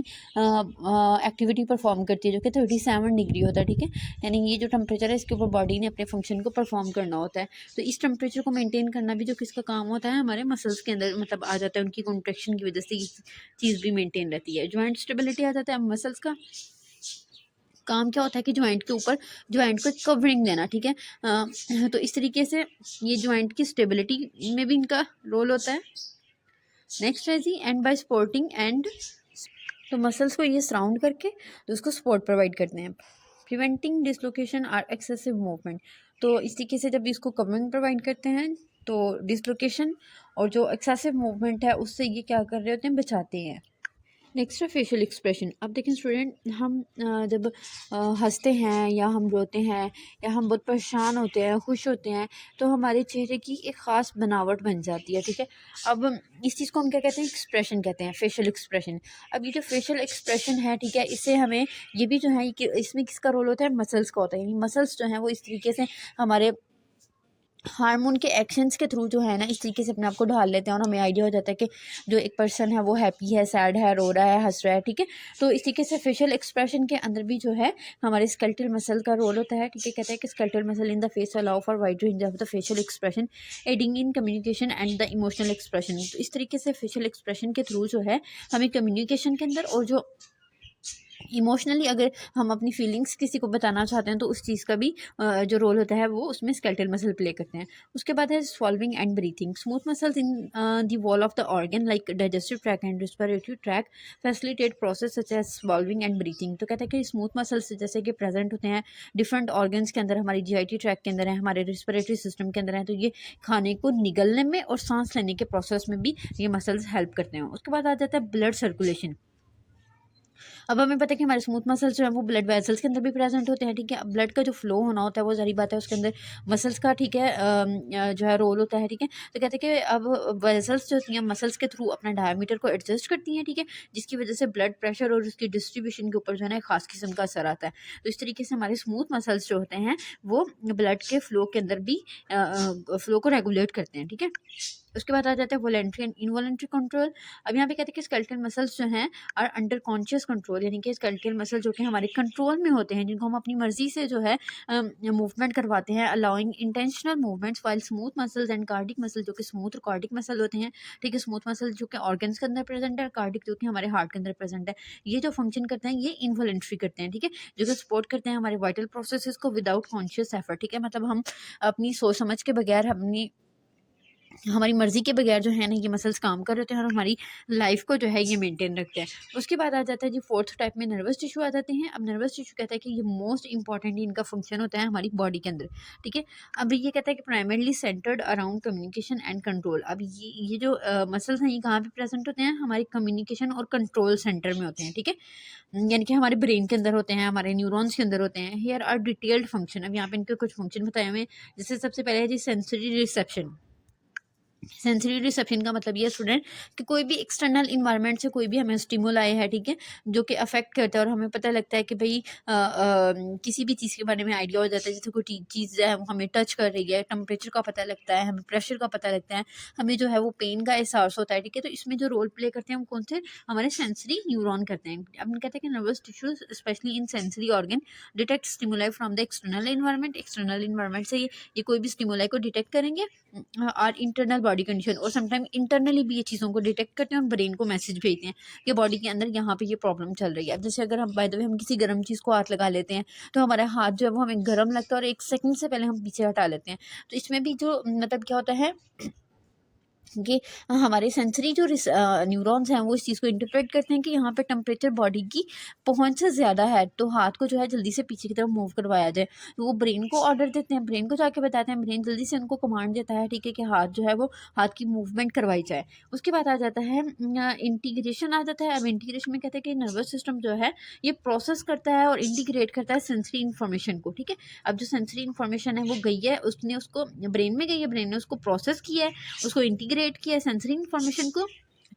एक्टिविटी परफॉर्म करती है, जो कि 37 डिग्री होता है, ठीक है। यानी ये जो टेम्परेचर है इसके ऊपर बॉडी ने अपने फंक्शन को परफॉर्म करना होता है। तो इस टेम्परेचर को मेनटेन करना भी जो किसका काम होता है, हमारे मसल्स के अंदर मतलब आ जाता है, उनकी कॉन्ट्रैक्शन की वजह से ये चीज़ भी मेनटेन रहती है। जॉइंट स्टेबिलिटी आ जाता है। मसल्स का काम क्या होता है कि जॉइंट के ऊपर जॉइंट को कवरिंग देना, ठीक है। तो इस तरीके से ये जॉइंट की स्टेबिलिटी में भी इनका रोल होता है। नेक्स्ट है जी एंड बाय सपोर्टिंग एंड तो मसल्स को ये सराउंड करके तो उसको सपोर्ट प्रोवाइड करते हैं। Preventing dislocation or excessive movement, तो इस तरीके से जब इसको कवरिंग प्रोवाइड करते हैं तो डिसलोकेशन और जो एक्सेसिव मूवमेंट है उससे ये क्या कर रहे होते हैं, बचाते हैं। नेक्स्ट है फेशियल एक्सप्रेशन। अब देखें स्टूडेंट, हम जब हंसते हैं या हम रोते हैं या हम बहुत परेशान होते हैं, खुश होते हैं, तो हमारे चेहरे की एक ख़ास बनावट बन जाती है, ठीक है। अब इस चीज़ को हम क्या कहते हैं, एक्सप्रेशन कहते हैं, फेशियल एक्सप्रेशन। अब ये जो फेशियल एक्सप्रेशन है, ठीक है, इससे हमें ये भी जो है कि इसमें किसका रोल होता है, मसल्स का होता है। यानी मसल्स जो हैं वो इस तरीके से हमारे हार्मोन के एक्शंस के थ्रू जो है ना, इस तरीके से अपने आप को ढाल लेते हैं और हमें आइडिया हो जाता है कि जो एक पर्सन है वो हैप्पी है, सैड है, रो रहा है, हंस रहा है, ठीक है। तो इस तरीके से फेशियल एक्सप्रेशन के अंदर भी जो है हमारे स्केलेटल मसल का रोल होता है, ठीक है। कहते हैं कि skeletal muscle in the face allow for wide range of the facial expression adding in communication and the emotional expression. तो इस तरीके से फेशियल एक्सप्रेशन के थ्रू जो है हमें कम्युनिकेशन के अंदर और जो इमोशनली अगर हम अपनी फीलिंग्स किसी को बताना चाहते हैं तो उस चीज़ का भी जो रोल होता है वो उसमें स्केलेटल मसल प्ले करते हैं। उसके बाद है swallowing and breathing. Smooth muscles in the wall of the organ like digestive track and respiratory track facilitate process such as swallowing and breathing. तो कहते हैं कि स्मूथ मसल्स जैसे कि प्रेजेंट होते हैं डिफरेंट ऑर्गन्स के अंदर, हमारी जीआईटी ट्रैक के अंदर है, हमारे रिस्पिरेटरी सिस्टम के अंदर है, तो ये खाने को निगलने में और सांस लेने के प्रोसेस में भी ये मसल्स हेल्प करते हैं। उसके बाद आ जाता है ब्लड सर्कुलेशन। अब हमें पता है कि हमारे स्मूथ मसल्स जो है वो ब्लड वेसल्स के अंदर भी प्रेजेंट होते हैं, ठीक है। अब ब्लड का जो फ्लो होना होता है वो जारी बात है उसके अंदर मसल्स का, ठीक है, जो है रोल होता है, ठीक है। तो कहते हैं कि अब वेसल्स जो होती हैं मसल्स के थ्रू अपना डायमीटर को एडजस्ट करती हैं, ठीक है, जिसकी वजह से ब्लड प्रेशर और उसकी डिस्ट्रीब्यूशन के ऊपर जो है ना खास किस्म का असर आता है। तो इस तरीके से हमारे स्मूथ मसल्स जो होते हैं वो ब्लड के फ्लो के अंदर भी फ्लो को रेगुलेट करते हैं, ठीक है। उसके बाद आ जाता है वॉलेंट्री एंड इनवॉलेंट्री कंट्रोल। अब यहाँ पे कहते हैं कि स्केलेटल मसल्स जो हैं आर अंडर कॉन्शियस कंट्रोल, यानी कि स्केलेटल मसल जो कि हमारे कंट्रोल में होते हैं, जिनको हम अपनी मर्जी से जो है मूवमेंट करवाते हैं, allowing intentional movements, while smooth muscles and cardiac muscle जो कि स्मूथ और कार्डिक मसल होते हैं, ठीक है। स्मूथ मसल जो कि ऑर्गन्स के अंदर प्रेजेंट है, कार्डिक जो कि हमारे हार्ट के अंदर प्रेजेंट है, ये जो फंक्शन करते हैं ये इनवॉलेंट्री करते हैं, ठीक है, जो कि सपोर्ट करते हैं हमारे वाइटल प्रोसेसेस को विदाउट कॉन्शियस एफर्ट, ठीक है। मतलब हम अपनी सोच समझ के बगैर, हमारी मर्जी के बगैर जो है ना ये मसल्स काम कर रहे होते हैं और हमारी लाइफ को जो है ये मेंटेन रखते हैं। उसके बाद आ जाता है जी फोर्थ टाइप में नर्वस टिश्यू आ जाते हैं। अब नर्वस टिश्यू कहता है कि ये मोस्ट इंपॉर्टेंट इनका फंक्शन होता है हमारी बॉडी के अंदर, ठीक है। अब ये कहता है कि primarily centred around communication and control. अब ये जो मसल्स हैं ये कहाँ पे प्रेजेंट होते हैं, हमारी कम्युनिकेशन और कंट्रोल सेंटर में होते हैं, ठीक है। यानी कि हमारे ब्रेन के अंदर होते हैं, हमारे न्यूरॉन्स के अंदर होते हैं। Here are detailed function. अब यहाँ पे इनके कुछ फंक्शन बताए हुए हैं, जैसे सबसे पहले है जी सेंसरी रिसेप्शन। सेंसरी रिसेप्शन का मतलब ये स्टूडेंट कि कोई भी एक्सटर्नल इन्वायरमेंट से कोई भी हमें स्टिमुल आए है, ठीक है, जो कि अफेक्ट करता है और हमें पता लगता है कि भाई किसी भी चीज़ के बारे में आइडिया हो जाता है, जैसे कोई चीज़ है वो हमें टच कर रही है, टेम्परेचर का पता लगता है, हमें प्रेशर का पता लगता है, हमें जो है वो पेन का एहसास होता है, ठीक है। तो इसमें जो रोल प्ले करते हैं हम कौन से, हमारे सेंसरी न्यूरॉन करते हैं। अब कहते हैं कि nervous tissue specially in sensory organ detect stimuli from the external environment. External environment से ये कोई भी स्टिमुलाई को डिटेक्ट करेंगे और इंटरनल बॉडी कंडीशन और समटाइम इंटरनली भी ये चीज़ों को डिटेक्ट करते हैं और ब्रेन को मैसेज भेजते हैं कि बॉडी के अंदर यहाँ पे ये प्रॉब्लम चल रही है। अब जैसे अगर हम बाय द वे हम किसी गर्म चीज़ को हाथ लगा लेते हैं तो हमारा हाथ जो है वो हमें गर्म लगता है और 1 सेकंड से पहले हम पीछे हटा लेते हैं। तो इसमें भी जो मतलब क्या होता है कि हमारे सेंसरी जो न्यूरॉन्स हैं वो इस चीज़ को इंटरप्रेट करते हैं कि यहाँ पे टेम्परेचर बॉडी की पहुँच से ज़्यादा है, तो हाथ को जो है जल्दी से पीछे की तरफ मूव करवाया जाए। तो वो ब्रेन को ऑर्डर देते हैं, ब्रेन को जाके बताते हैं, ब्रेन जल्दी से उनको कमांड देता है, ठीक है, कि हाथ जो है वो हाथ की मूवमेंट करवाई जाए। उसके बाद आ जाता है इंटीग्रेशन आ जाता है। अब इंटीग्रेशन में कहते हैं कि नर्वस सिस्टम जो है ये प्रोसेस करता है और इंटीग्रेट करता है सेंसरी इन्फॉर्मेशन को, ठीक है। अब जो सेंसरी इन्फॉर्मेशन है वो गई है, उसने उसको ब्रेन में गई है, ब्रेन ने उसको प्रोसेस किया है, उसको इंटीग्रेट किया सेंसरी इन्फॉर्मेशन को,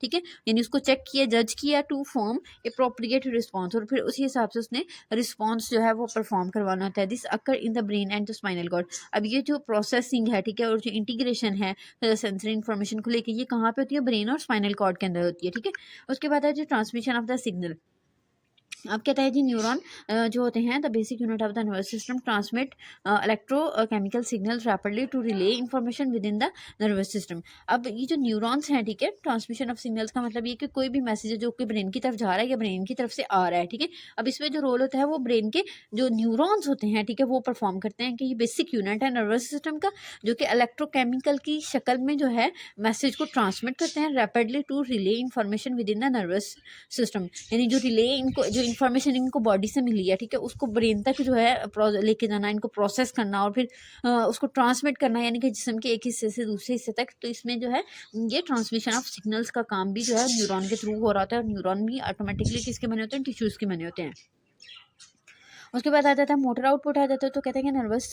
ठीक है, यानी उसको चेक किया, जज किया टू फॉर्म अप्रोप्रिएट रिस्पॉन्स, और फिर उसी हिसाब से उसने रिस्पॉन्स जो है वो परफॉर्म करवाना होता है। This occur in the brain and the spinal cord. अब ये जो प्रोसेसिंग है, ठीक है, और जो इंटीग्रेशन है सेंसरी इन्फॉर्मेशन को लेके ये कहाँ पे होती है, ब्रेन और स्पाइनल कॉर्ड के अंदर होती है, ठीक है। उसके बाद है जो ट्रांसमिशन ऑफ द सिग्नल। अब कहता है जी न्यूरॉन जो होते हैं the basic unit of the nervous system transmit electrochemical signals rapidly to relay information within the nervous system. अब ये जो न्यूरॉन्स हैं, ठीक है, ट्रांसमिशन ऑफ सिग्नल्स का मतलब ये कि कोई भी मैसेज है जो कि ब्रेन की तरफ जा रहा है या ब्रेन की तरफ से आ रहा है, ठीक है। अब इसमें जो रोल होता है वो ब्रेन के जो न्यूरॉन्स होते हैं, ठीक है, वो परफॉर्म करते हैं कि ये बेसिक यूनिट है नर्वस सिस्टम का, जो कि इलेक्ट्रोकेमिकल की शक्ल में जो है मैसेज को ट्रांसमिट करते हैं rapidly to relay information within the nervous system. यानी जो रिले इनको जो इन्फॉर्मेशन इनको बॉडी से मिली है, ठीक है, उसको ब्रेन तक जो है लेके जाना, इनको प्रोसेस करना और फिर उसको ट्रांसमिट करना, यानी कि जिस्म के एक हिस्से से दूसरे हिस्से तक। तो इसमें जो है ये ट्रांसमिशन ऑफ सिग्नल्स का काम भी जो है न्यूरॉन के थ्रू हो रहा होता है। और न्यूरॉन भी ऑटोमेटिकली किसके बने होते हैं? टिश्यूज़ के बने होते हैं। उसके बाद आ जाता है मोटर आउटपुट आ जाता है। तो कहते हैं कि नर्वस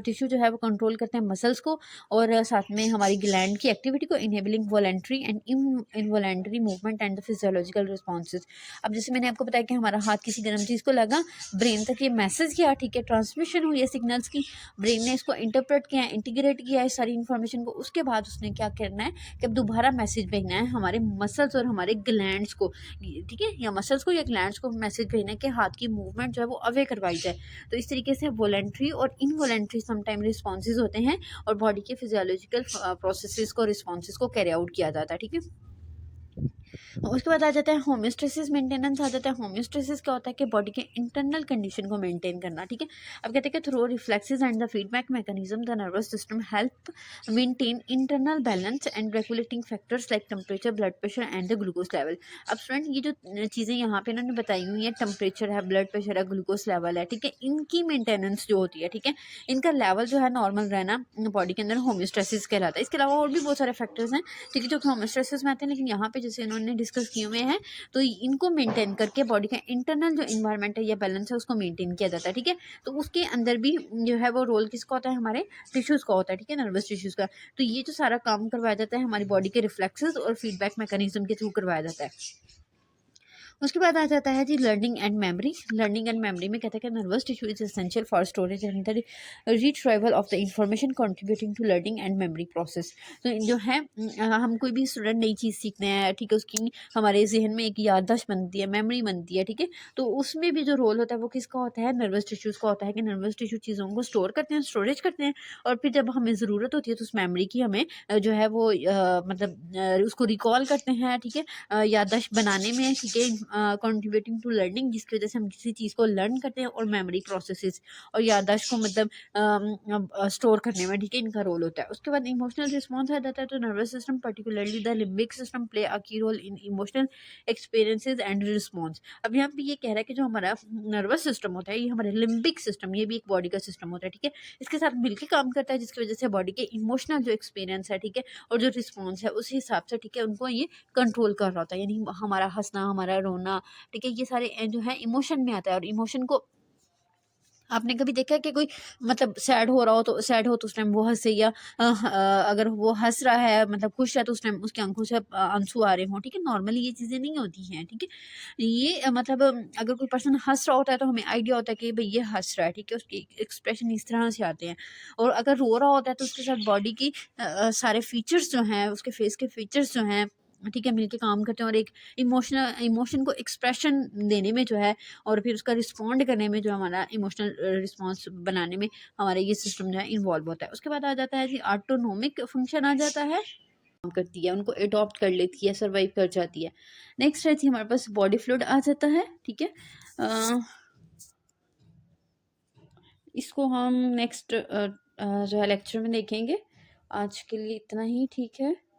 टिश्यू जो है वो कंट्रोल करते हैं मसल्स को और साथ में हमारी ग्लैंड की एक्टिविटी को, enabling voluntary and involuntary movement and the physiological responses. अब जैसे मैंने आपको बताया कि हमारा हाथ किसी गर्म चीज़ को लगा, ब्रेन तक ये मैसेज गया, ठीक है, ट्रांसमिशन हुई है सिग्नल्स की, ब्रेन ने इसको इंटरप्रेट किया है, इंटीग्रेट किया है सारी इन्फॉर्मेशन को। उसके बाद उसने क्या करना है कि अब दोबारा मैसेज भेजना है हमारे मसल्स और हमारे ग्लैंड्स को, ठीक है, या मसल्स को या ग्लैंड्स को मैसेज भेजना है कि हाथ की मूवमेंट जो है वो अवे करवाई जाए। तो इस तरीके से वॉलेंट्री और इनवॉलेंट्री समटाइम रिस्पॉन्सेज होते हैं और बॉडी के फिजियोलॉजिकल प्रोसेसेस को रिस्पॉन्सेज को कैरी आउट किया जाता है, ठीक है। उसके बाद आ जाता है होम्योस्टेसिस मेंटेनेंस आ जाता है। होम्योस्टेसिस क्या होता है कि बॉडी के इंटरनल कंडीशन को मेंटेन करना, ठीक है। अब कहते हैं कि through reflexes and the feedback mechanism the nervous system help maintain internal balance and regulating factors like temperature, blood pressure and the glucose level. अब स्टूडेंट ये जो चीज़ें यहाँ पे इन्होंने बताई हुई है, टेम्परेचर है, ब्लड प्रेशर है, ग्लूकोज लेवल है, ठीक है, इनकी मेंटेनेंस जो होती है, ठीक है, इनका लेवल जो है नॉर्मल रहना बॉडी के अंदर होम्योस्टेसिस कहलाता है। इसके अलावा और भी बहुत सारे फैक्टर्स हैं, ठीक है, जो होम्योस्टेसिस में आते हैं, लेकिन यहाँ पे जैसे इन्होंने डिस्कस किए हुए हैं तो इनको मेंटेन करके बॉडी का इंटरनल जो इन्वायरमेंट है या बैलेंस है उसको मेंटेन किया जाता है, ठीक है। तो उसके अंदर भी जो है वो रोल किसका होता है? हमारे टिश्यूज़ का होता है, ठीक है, नर्वस टिश्यूज़ का। तो ये जो सारा काम करवाया जाता है हमारी बॉडी के रिफ्लेक्सेस और फीडबैक मैकेनिज्म के थ्रू करवाया जाता है। उसके बाद आ जाता है जी learning and memory. Learning and memory में कहता है कि nervous tissue is essential for storage and the retrieval of the information contributing to learning and memory process. तो जो है हम कोई भी स्टूडेंट नई चीज़ सीखते हैं, ठीक है, उसकी हमारे जहन में एक याददाश्त बनती है, मेमोरी बनती है, ठीक है। तो उसमें भी जो रोल होता है वो किसका होता है? नर्वस टिश्यूज़ का होता है कि नर्वस टिश्यू चीज़ों को स्टोर करते हैं, स्टोरेज करते हैं और फिर जब हमें ज़रूरत होती है तो उस मेमोरी की हमें जो है वो मतलब उसको रिकॉल करते हैं, ठीक है, याददाश्त बनाने में, ठीक है, कंट्रीब्यूटिंग टू लर्निंग, जिसकी वजह से हम किसी चीज़ को लर्न करते हैं, और मेमोरी प्रोसेसेस और याददाश्त को मतलब स्टोर करने में, ठीक है, इनका रोल होता है। उसके बाद इमोशनल रिस्पॉन्स आ जाता है। तो nervous system particularly the limbic system play a key role in emotional experiences and response. अब यहाँ पे ये कह रहा है कि जो हमारा नर्वस सिस्टम होता है, ये हमारे लिम्बिक सिस्टम, ये भी एक बॉडी का सिस्टम होता है, ठीक है, इसके साथ मिलकर काम करता है, जिसकी वजह से बॉडी के इमोशनल जो एक्सपीरियंस है, ठीक है, और जो रिस्पॉन्स है उस हिसाब से, ठीक है, उनको ये कंट्रोल कर रहा होता है। यानी हमारा हंसना, हमारा रोना, ठीक है, ये सारे जो है इमोशन में आता है। और इमोशन को आपने कभी देखा है कि कोई मतलब सैड हो रहा हो तो उस टाइम वो हंसे, या अगर वो हंस रहा है मतलब खुश है तो उस टाइम उसकी आंखों से आंसू आ रहे हों, ठीक है। नॉर्मली ये चीज़ें नहीं होती हैं, ठीक है। ये मतलब अगर कोई पर्सन हंस रहा होता है तो हमें आइडिया होता है कि भाई ये हंस रहा है, ठीक है, उसके एक्सप्रेशन इस तरह से आते हैं। और अगर रो रहा होता है तो उसके साथ बॉडी की सारे फीचर्स जो हैं, उसके फेस के फीचर्स जो हैं, ठीक है, मिलके काम करते हैं और एक इमोशन को एक्सप्रेशन देने में जो है और फिर उसका रिस्पॉन्ड करने में, जो हमारा इमोशनल रिस्पॉन्स बनाने में हमारा ये सिस्टम जो है इन्वॉल्व होता है। उसके बाद आ जाता है जी ऑटोनोमिक फंक्शन आ जाता है, काम करती है, उनको अडॉप्ट कर लेती है, सर्वाइव कर जाती है। नेक्स्ट है जी हमारे पास बॉडी फ्लूइड आ जाता है, ठीक है। इसको हम नेक्स्ट जो है लेक्चर में देखेंगे। आज के लिए इतना ही, ठीक है।